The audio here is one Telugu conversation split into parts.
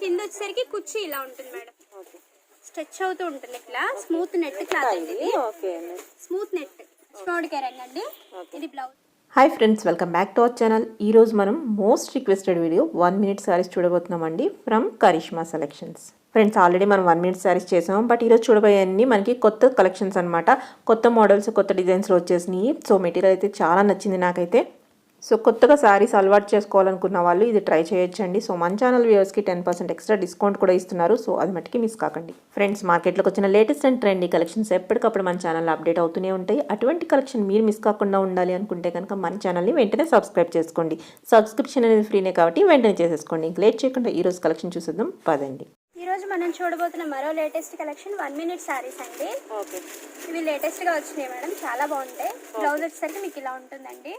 కింద వచ్చేసరికి కుర్చీ ఇలా ఉంటుంది మేడం. స్ట్రెచ్ అవుతూ ఉంటుంది ఇట్లా. స్మూత్ నెట్ క్లాత్ అండి ఇది. స్మూత్ నెట్ స్టోన్కే రంగండి. ఇది blouse. Hi friends, welcome back to our channel. ఈరోజు మనం most requested video 1 minute saris చూడబోతున్నామండి from Karishma selections. Friends, already మనం 1 minute శారీస్ చేసాం, బట్ ఈరోజు చూడబోయేవన్నీ మనకి కొత్త కలెక్షన్స్ అనమాట. కొత్త మోడల్స్, కొత్త డిజైన్స్లో వచ్చేసినాయి. సో మెటీరియల్ అయితే చాలా నచ్చింది నాకైతే. సో కొత్తగా శారీస్ అలవాటు చేసుకోవాలనుకున్న వాళ్ళు ఇది ట్రై చేయొచ్చండి. సో మన ఛానల్ వ్యూవర్స్కి 10% ఎక్స్ట్రా డిస్కౌంట్ కూడా ఇస్తున్నారు. సో అది మట్టికి మిస్ కాకండి. ఫ్రెండ్స్, మార్కెట్లోకి వచ్చిన లేటెస్ట్ అండ్ ట్రెండీ కలెక్షన్స్ ఎప్పటికప్పుడు మన ఛానల్లో అప్డేట్ అవుతూనే ఉంటాయి. అటువంటి కలెక్షన్ మీరు మిస్ కాకుండా ఉండాలి అనుకుంటే కనుక మన ఛానల్ని వెంటనే సబ్స్క్రైబ్ చేసుకోండి. సబ్స్క్రిప్షన్ అనేది ఫ్రీనే కాబట్టి వెంటనే చేసేసుకోండి. ఇంక లేట్ చేయకుండా ఈరోజు కలెక్షన్ చూసేద్దాం పదండి. ఈరోజు మనం చూడబోతున్న మరో లేటెస్ట్ కలెక్షన్ 1 minute శారీస్ అండి. ఇవి లేటెస్ట్గా వచ్చినాయి మేడం, చాలా బాగుంటాయి. బ్లౌజ్ వచ్చేసరికి మీకు ఇలా ఉంటుందండి.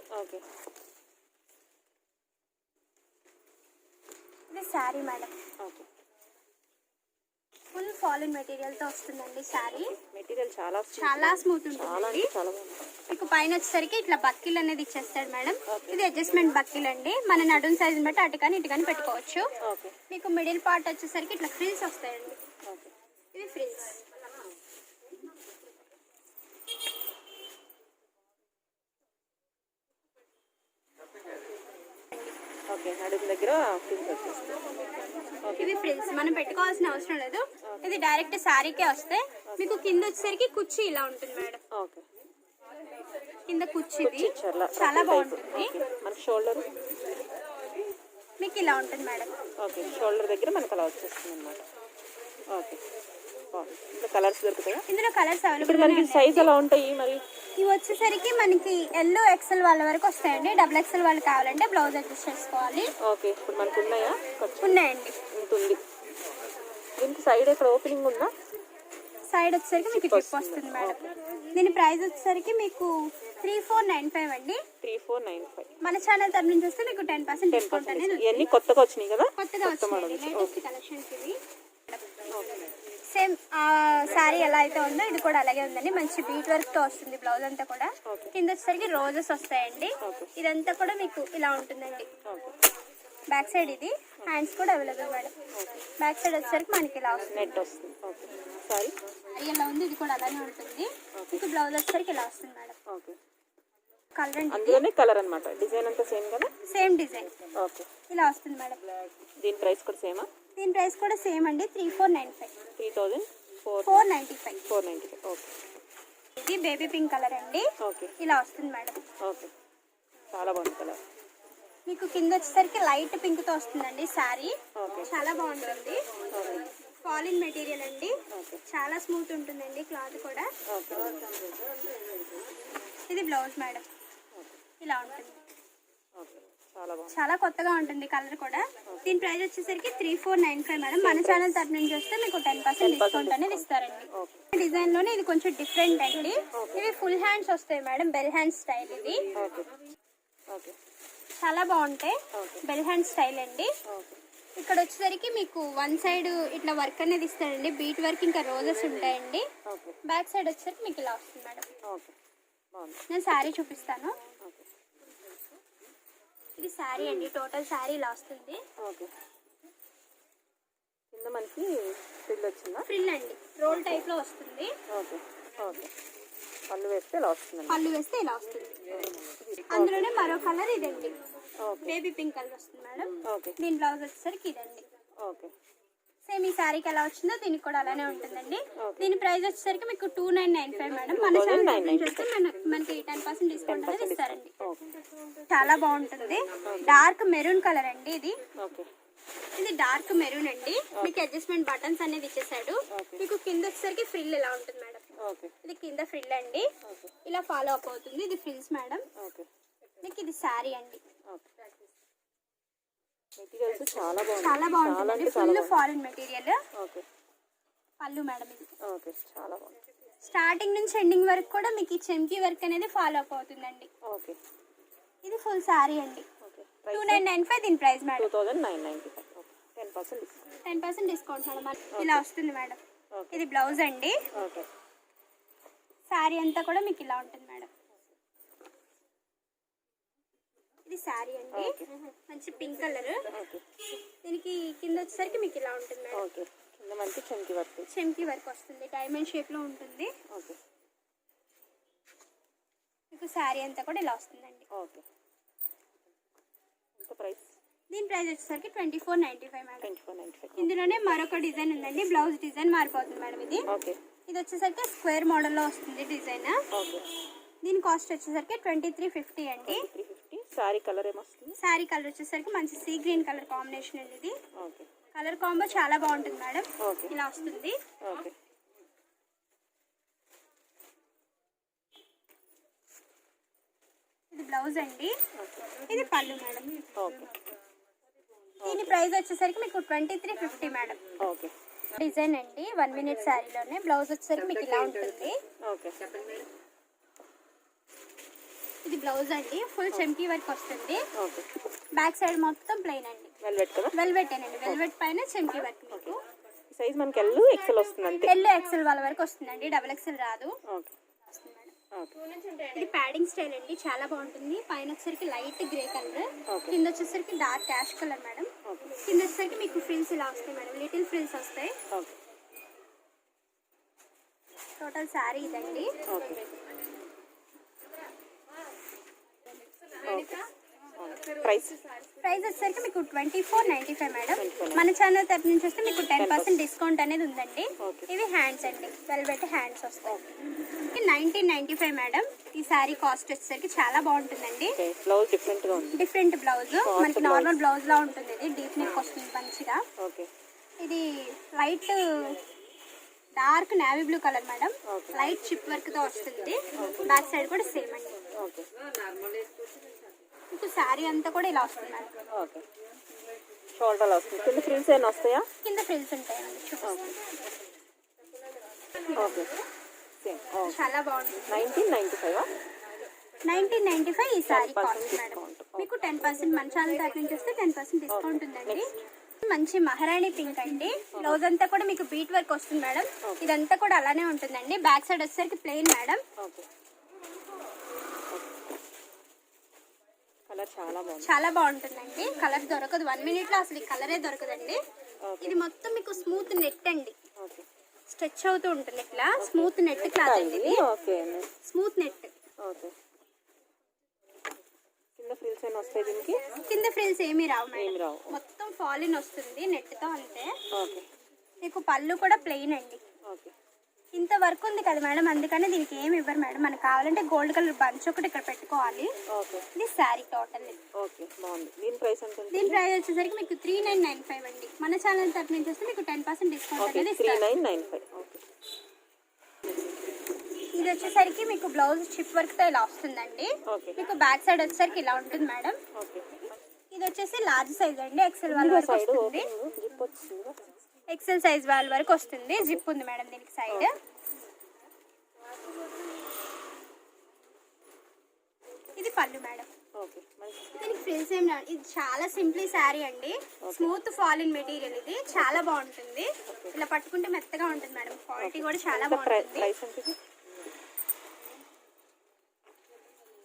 ఇది శారీ మేడం. ఫుల్ ఫాలిన్ మెటీరియల్ తో వస్తుందండి శారీ. మెటీరియల్ చాలా స్మూత్ ఉంటుంది. మీకు పైన వచ్చేసరికి ఇట్లా బక్కిల్ అనేది ఇచ్చేస్తాడు మేడం. ఇది అడ్జస్ట్మెంట్ బక్కిల్ అండి. మన నడుం సైజుని బట్టి అటు కానీ ఇటు కానీ పెట్టుకోవచ్చు. మీకు మిడిల్ పార్ట్ వచ్చేసరికి ఇట్లా ఫ్రిల్స్ వస్తాయండి. ఇది ఫ్రిల్స్. ఇవి ఫ్రిల్స్ మనం పెట్టుకోవాల్సిన అవసరం లేదు. ఇది డైరెక్ట్ శారీకే వస్తాయి. మీకు కింద వచ్చేసరికి కుర్చీ ఇలా ఉంటుంది మేడం. కింద కుర్చీ చాలా బాగుంటుంది. షోల్డర్ మీకు ఇలా ఉంటుంది మేడం. షోల్డర్ దగ్గర మనకు అలా వచ్చేస్తుంది అన్నమాట. కలర్స్ దొరుకుతాయా? ఇందులో కలర్స్ అవైలబుల్. మనకి సైజ్ ఎలా ఉంటాయి మరి? ఇవి వచ్చేసరికి మనకి ఎల్లో ఎక్సెల్ వాళ్ళ వరకు వస్తాయండి. డబుల్ ఎక్సెల్ వాళ్ళు కావాలంటే బ్లౌజ్ అడ్జస్ట్ చేసుకోవాలి. ఓకే, ఇప్పుడు మనకు ఉన్నాయా? ఉన్నాయండి. ఉంటుంది. దీనికి సైడ్ ఎక్కడ ఓపెనింగ్ ఉందా? సైడ్ వచ్చేసరికి మీకు జిప్ వస్తుంది మేడం. దీని ప్రైస్ వచ్చేసరికి మీకు 3495 అండి. 3495. మన ఛానల్ తరఫు నుంచి వస్తే మీకు 10% డిస్కౌంట్ అనేది. ఇవన్నీ కొత్తగా వచ్చినాయి కదా? కొత్తగా వచ్చినాయి లేటెస్ట్ కలెక్షన్స్ ఇవి. సేమ్ శారీ ఎలా అయితే ఉందో ఇది కూడా అలాగే ఉందండి. మంచి బీట్ వర్క్ తో వస్తుంది బ్లౌజ్ అంతా కూడా. కింద వచ్చేసరికి రోజెస్ వస్తాయండి. ఇదంతా కూడా మీకు ఇలా ఉంటుందండి. బ్యాక్ సైడ్ ఇది హ్యాండ్స్ కూడా అవైలబుల్ మేడం. బ్యాక్ సైడ్ వచ్చేసరికి మనకి ఇలా వస్తుంది. సారీ ఎలా ఉంది ఇది కూడా అలానే ఉంటుంది. మీకు బ్లౌజ్ వచ్చేసరికి ఇలా వస్తుంది మేడం. కలర్ అండి, కలర్ అన్నమాట. డిజైన్ అంతా సేమ్ కదా? Same design. ఓకే, ఇలా వస్తుంది మేడం. దీని ప్రైస్ కూడా సేమా? దీని ప్రైస్ కూడా సేమ్ అండి. 3495. 3495. 495. ఓకే. ఇది బేబీ పింక్ కలర్ అండి. ఇలా వస్తుంది మేడం. ఓకే, చాలా బాగుంది కలర్. మీకు కింద వచ్చేసరికి లైట్ పింక్ తో వస్తుందండి శారీ. చాలా బాగుంటుంది. ఫాలిన్ మెటీరియల్ అండి. చాలా స్మూత్ ఉంటుందండి క్లాత్ కూడా. ఇది బ్లౌజ్ మేడం. ఇలా ఉంటుంది. చాలా కొత్తగా ఉంటుంది కలర్ కూడా. దీని ప్రైస్ వచ్చేసరికి 3495 మేడం. మన ఛానల్ తరఫు నుంచి వస్తే మీకు 10% డిస్కౌంట్ అనేది ఇస్తారండి. డిజైన్ లోనే ఇది కొంచెం డిఫరెంట్ అండి. ఇవి ఫుల్ హ్యాండ్స్ వస్తాయి మేడం. బెల్ హ్యాండ్ స్టైల్ ఇది. చాలా బాగుంటాయి. బెల్ హ్యాండ్ స్టైల్ అండి. ఇక్కడ వచ్చేసరికి మీకు వన్ సైడ్ ఇట్లా వర్క్ అనేది ఇస్తారండి. బీట్ వర్క్ ఇంకా రోజెస్ ఉంటాయండి. బ్యాక్ సైడ్ వచ్చేసరికి మీకు ఇలా వస్తుంది మేడం. నేను శారీ చూపిస్తాను. ఇది శారీ అండి. టోటల్ శారీ ఇలా వస్తుంది. కింద మనకి ఫ్రిల్ వచ్చిందా? ఫ్రిల్ అండి. రోల్ టైప్ లో వస్తుంది. పళ్ళు వేస్తే ఇలా వస్తుంది. పళ్ళు వేస్తే ఇలా వస్తుంది. అందులోనే మరో కలర్ ఇదండి. బేబీ పింక్ కలర్ వస్తుంది మేడం. దీని బ్లౌజ్ వచ్చేసరికి ఇదండి. సేమ్ ఈ శారీకి ఎలా వచ్చిందో దీనికి కూడా అలానే ఉంటుందండి. దీని ప్రైస్ వచ్చేసరికి మీకు 2995 మేడం. మన ఛానల్ నుంచి వస్తే మనకి 10% డిస్కౌంట్ అనేది ఇస్తారండి. చాలా బాగుంటుంది. డార్క్ మెరూన్ కలర్ అండి ఇది. ఇది డార్క్ మెరూన్ అండి. మీకు అడ్జస్ట్మెంట్ బటన్స్ అనేది ఇచ్చేసాడు. మీకు కింద వచ్చేసరికి ఫ్రిల్ ఇలా ఉంటుంది మేడం. ఇది కింద ఫ్రిల్ అండి. ఇలా ఫాలో అప్ అవుతుంది. ఇది ఫ్రిల్స్ మేడం. మీకు ఇది శారీ అండి. చాలా బాగుంటుంది. Full foreign material. పళ్ళు మేడం ఇది. స్టార్టింగ్ నుంచి ఎండింగ్ వరకు కూడా మీకు ఈ చెంకీ వర్క్ అనేది ఫాలో అప్ అవుతుందండి. ఇది ఫుల్ శారీ అండి. 2995 దీని ప్రైస్ మేడం. 10% discount madam. ఇలా వస్తుంది మేడం. ఇది బ్లౌజ్ అండి. శారీ అంతా కూడా మీకు ఇలా ఉంటుంది మేడం. ఇది శారీ అండి, మంచి పింక్ కలర్. ఓకే. దీనికి కింద వచ్చేసరికి మీకు ఇలా ఉంటుంది మేడం. ఓకే. కింద మంచి చెంకి వర్క్. చెంకి వర్క్ వస్తుంది, డైమండ్ షేప్ లో ఉంటుంది. ఓకే. మీకు శారీ అంతా కూడా ఇలా వస్తుందండి. ఓకే. ఎంత ప్రైస్? దీని ప్రైస్ వచ్చేసరికి 2495 మేడం. 2495. ఇందులోనే మరొక డిజైన్ ఉందండి, బ్లౌజ్ డిజైన్ మారిపోతుంది మేడం ఇది. ఓకే. ఇది వచ్చేసరికి స్క్వేర్ మోడల్లో వస్తుంది డిజైన్. ఓకే. దీని కాస్ట్ వచ్చేసరికి 2350 అండి. 350. సారీ కలర్ ఏమొస్తుంది? శారీ కలర్ వచ్చేసరికి మంచి సీ గ్రీన్ కలర్ కాంబినేషన్ అండి ఇది. ఓకే. కలర్ కాంబో చాలా బాగుంటుంది మేడం. ఓకే. ఇలా వస్తుంది. ఓకే. ఇది బ్లౌజ్ అండి, ఇది పళ్ళు మేడం. ఓకే. దీని ప్రైస్ వచ్చేసరికి మీకు 2350 మేడం. ఓకే. డిజైన్ అండి 1 మినిట్ శారీలోనే. బ్లౌజ్ వచ్చేసరికి మీకు ఇలా ఉంటుంది. ఓకే. ఇది బ్లౌజ్ అండి, ఫుల్ చెంకీ వర్క్ వస్తుంది. ఓకే. బ్యాక్ సైడ్ మొత్తం ప్లెయిన్ అండి, వెల్వెట్ కదా? వెల్వెట్ అండి. వెల్వెట్ పైన చెంకీ వర్క్. మీకు సైజ్ మనకి ఎల్ ఎక్సెల్ వస్తుంది అంతే. ఎల్ ఎక్సెల్ వాళ్ళ వరకు వస్తుందండి, డబుల్ ఎక్సెల్ రాదు. ఓకే. వస్తుంది మేడం. ఓకే. ఇది ప్యాడింగ్ స్టైల్ అండి, చాలా బాగుంటుంది. పైన వచ్చేసరికి లైట్ గ్రే కలర్, ఓకే. కింద వచ్చేసరికి dark ash colour madam. Okay. కింద వచ్చేసరికి మీకు ఫ్రిల్స్ ఇలా వస్తాయి మేడం, లిటిల్ ఫ్రిల్స్ వస్తాయి. ఓకే. టోటల్ శారీ ఇదండి. ఓకే. ఓకే. ప్రైస్? ప్రైస్ వచ్చేసరికి మీకు 2495 మేడం. మన ఛానల్ తరపు నుంచి వస్తే మీకు 10% డిస్కౌంట్ అనేది ఉందండి. ఓకే. ఇవి హ్యాండ్స్ అండి, వెల్వెట్ హ్యాండ్స్ వస్తాయి. 1995 మేడం. ఈ శారీ కాస్ట్ వచ్చేసరికి చాలా బాగుంటుందండి. ఓకే. బ్లౌజ్ డిఫరెంట్ గా ఉంది. డిఫరెంట్ బ్లౌజ్, మనకి నార్మల్ బ్లౌజ్ లా ఉంటుంది. ఇది డీప్ నెక్ వస్తుంది మంచిగా. ఓకే. ఇది light dark navy blue colour madam. Okay. Light chip work తో వస్తుంది. బ్యాక్ సైడ్ కూడా సేమ్ అండి. ఓకే. మీకు శారీ అంతా కూడా ఇలా వస్తుంది మేడం. ఓకే. షోల్డర్ వస్తుంది. కింద ఫ్రిల్స్ ఏమైనా వస్తాయా? కింద ఫ్రిల్స్ ఉంటాయండి, చూపిస్తాను. ఓకే. సేమ్. ఓకే. చాలా బాగుంటుంది. 1995. 1995 ఈ శారీ 10% కాస్ట్ మేడం. discount. మీకు 10% మన ఛానల్ తరపు నుంచి వస్తే 10% డిస్కౌంట్ ఉందండి. మంచి మహారాణి పింక్ అండి. బ్లౌజ్ అంతా కూడా మీకు బీట్ వర్క్ వస్తుంది మేడం. ఇదంతా కూడా అలానే ఉంటుందండి. బ్యాక్ సైడ్ వచ్చేసరికి ప్లెయిన్ మేడం. ఓకే. కలర్ చాలా బాగుంది. చాలా బాగుంటుందండి. కలర్ దొరకదు 1 మినిట్ లో, అసలు ఈ కలరే దొరకదండి. ఓకే. ఇది మొత్తం మీకు స్మూత్ నెట్ అండి, ఓకే. స్ట్రెచ్ అవుతూ ఉంటుంది ఇట్లా. స్మూత్ నెట్ క్లాత్ అండి ఇది, ఓకే. Smooth net. ఓకే. కింద ఫ్రిల్స్ ఏమైనా వస్తాయి దీనికి? కింద ఫ్రిల్స్ ఏమీ రావు ఏమి మేడం, రావు. మొత్తం ఫాలిన్ వస్తుంది నెట్ తో అంతే. ఓకే. మీకు పళ్ళు కూడా ప్లెయిన్ అండి. ఓకే. ఇంత వర్క్ ఉంది కదా మేడం, అందుకనే దీనికి ఏమి ఇవ్వరు మేడం. మనకు కావాలంటే గోల్డ్ కలర్ బంచ్ ఒకటి ఇక్కడ పెట్టుకోవాలి. ఓకే. ఇది శారీ టోటల్. ఓకే. బాగుంది. దీని ప్రైస్ ఎంత? దీని ప్రైస్ వచ్చేసరికి మీకు 3995 అండి. మన ఛానల్ తరపు నుంచి వస్తే మీకు 10% డిస్కౌంట్ ఓకే. అనేది ఇస్తారు. 3995. ఓకే. ఇది వచ్చేసరికి మీకు బ్లౌజ్ చిప్ వర్క్ తో ఇలా వస్తుందండి. ఓకే. మీకు బ్యాక్ సైడ్ వచ్చేసరికి ఇలా ఉంటుంది మేడం. ఓకే. ఇది వచ్చేసి లార్జ్ సైజ్ అండి, ఎక్సెల్ వాళ్ళ వరకు సైడ్ వస్తుంది. ఓపెన్ జిప్ వచ్చింది. ఎక్సెల్ సైజ్ వాళ్ళ వరకు వస్తుంది. జిప్ ఉంది మేడం దీనికి సైడ్. ఇది పళ్ళు మేడం. ఓకే. మంచి. దీనికి ఫ్రిల్స్ ఏం రావు. ఇది చాలా సింప్లీ శారీ అండి, స్మూత్ ఫాలిన్ మెటీరియల్. ఇది చాలా బాగుంటుంది, ఇలా పట్టుకుంటే మెత్తగా ఉంటుంది మేడం. క్వాలిటీ కూడా చాలా బాగుంటుంది. ప్రైస్ ఎంత ఇది?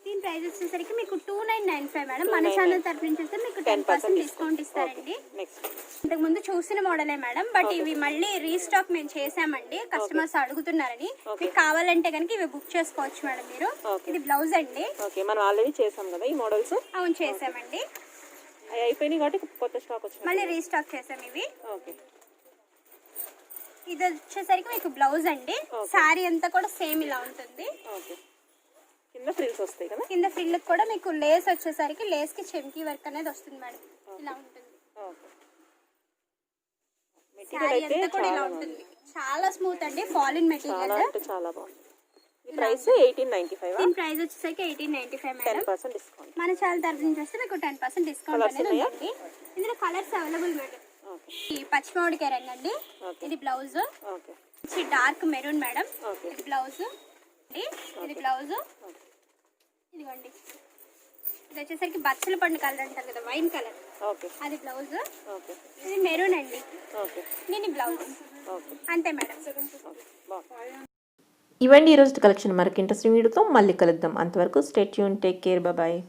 దీని ప్రైస్ వచ్చేసరికి మీకు 2995 మేడం. మన ఛానల్ తరపు నుంచి వస్తే మీకు 10% డిస్కౌంట్ ఇస్తారండి. నెక్స్ట్. ఇంతకు ముందు చూసిన మోడలే మేడం, బట్ ఇవి మళ్ళీ రీస్టాక్ మేము చేసామండి. కస్టమర్స్ అడుగుతున్నారని. మీకు కావాలంటే కనుక ఇవి బుక్ చేసుకోవచ్చు మేడం మీరు. ఇది బ్లౌజ్ అండి. ఓకే. మనం ఆల్రెడీ చేసాం కదా ఈ మోడల్స్. అవును, చేసామండి. అవి అయిపోయినాయి కాబట్టి కొత్త స్టాక్ వచ్చింది. మళ్ళీ రీస్టాక్ చేసాం ఇవి. ఓకే. ఇది వచ్చేసరికి మీకు బ్లౌజ్ అండి. శారీ అంతా కూడా సేమ్ ఇలా ఉంటుంది. ఓకే. కింద ఫ్రిల్స్ వస్తాయి కదా? కింద ఫ్రిల్ కూడా మీకు లేస్ వచ్చేసరికి లేస్ కి చెంకీ వర్క్ అనేది వస్తుంది మేడం. ఇలా ఉంటుంది. ఓకే. శారీ మెటీరియల్ అయితే అంతా కూడా ఇలా ఉంటుంది. చాలా స్మూత్ అండి, ఫాలిన్ చాలా మెటీరియల్. అంటే చాలా బాగుంది. ఈ ప్రైస్ 1895. దీని ప్రైస్ వచ్చేసరికి 1895 మేడం. 10% డిస్కౌంట్. మన ఛానల్ తరఫు నుంచి వస్తే మీకు 10% డిస్కౌంట్ అనేది ఉందండి. ఇందులో కలర్స్ అవైలబుల్ మేడం. ఓకే. ఈ పచ్చిమామిడికాయ రంగు అండి. ఓకే. ఇది blouse. Okay. Dark maroon madam. Okay. ఇది బ్లౌజ్. ఇది బ్లౌజ్. ఇదిగోండి, ఇది వచ్చేసరికి బచ్చల పండు కలర్ అంటారు కదా, వైన్ కలర్. ఓకే. అది బ్లౌజ్. ఓకే. ఇది మెరూన్ అండి. ఓకే. దీని బ్లౌజ్. ఓకే. అంతే మేడం. ఓకే. బాగుంది. ఇవ్వండి ఈరోజు కలెక్షన్. మరొక ఇంట్రెస్టింగ్ వీడియోతో మళ్ళీ కలుద్దాం. అంతవరకు stay tune, take care, bye.